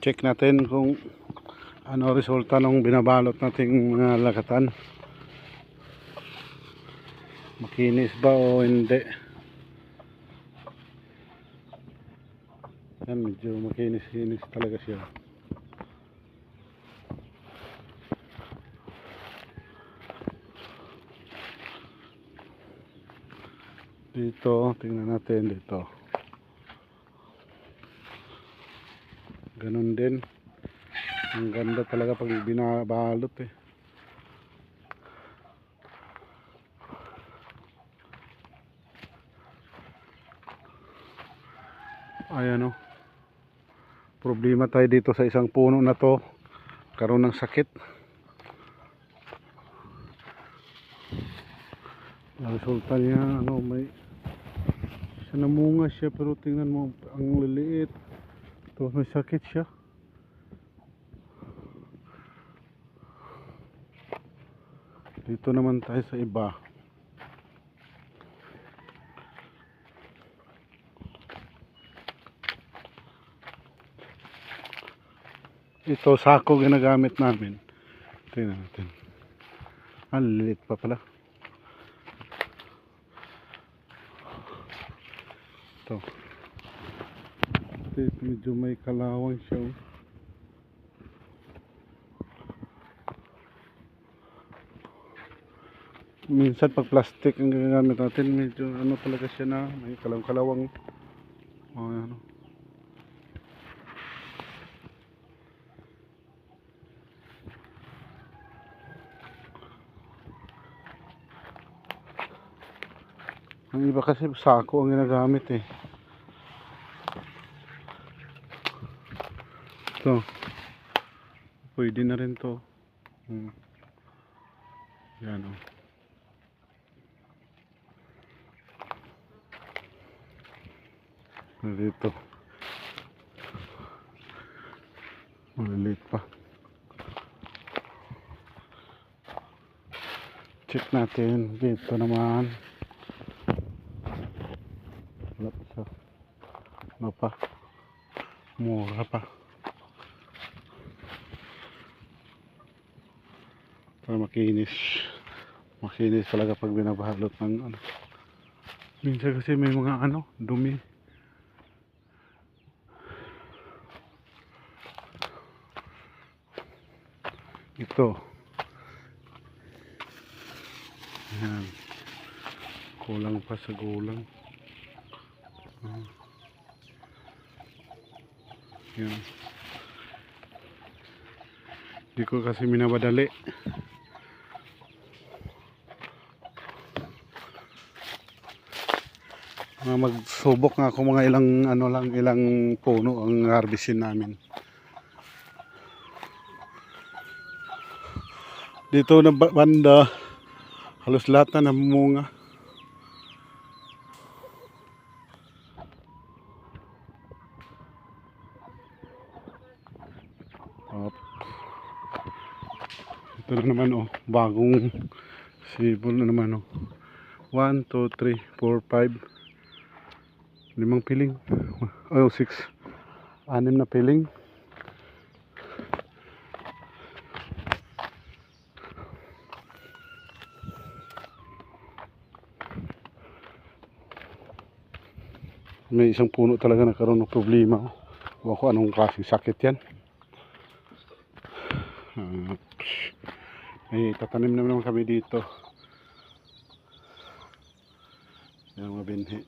Check natin kung ano resulta ng binabalot nating mga lagatan. Makinis ba o hindi. Yan, medyo makinis-kinis talaga siya. Dito, tingnan natin dito. Ganun din. Ang ganda talaga pag binabalot eh. Ayan o. Problema tayo dito sa isang puno na to. Karoon ng sakit. Ang resulta niya, ano, may namunga siya pero tingnan mo, ang liliit. Ito, may sakit siya. Dito naman tayo sa iba. Ito, sako ginagamit namin. Tingnan natin. Ang liliit pa pala. Ito. Ito, medyo may kalawang siya. Minsan pag plastic ang ginagamit natin, medyo ano talaga siya na may kalawang. Oh, ano. Ang iba kasi sako ang ginagamit eh. Ito. Pwede na rin to. Yan o. Dito. Maliliit pa. Check natin. Dito naman. Wala pa siya. Ano pa? Mura pa. Para makinis. Makinis talaga pag binabalot ng ano. Minsan kasi may mga ano, dumi. Ito. Ayan. Kulang pa sa gulang. Ayan. Hindi ko kasi minabadali. Magsubok nga ako mga ilang ano lang, ilang puno ang harvestin namin. Dito na banda halos lahat na namunga. Ito na naman oh, bagong sibol na naman oh. 1, 2, 3, 4, 5 limang piling. Oh, 6 6 na piling. May isang puno talaga nagkaroon ng problema. Huwag ko anong klaseng sakit yan. May tatanim naman kami dito. Yung mga binhi.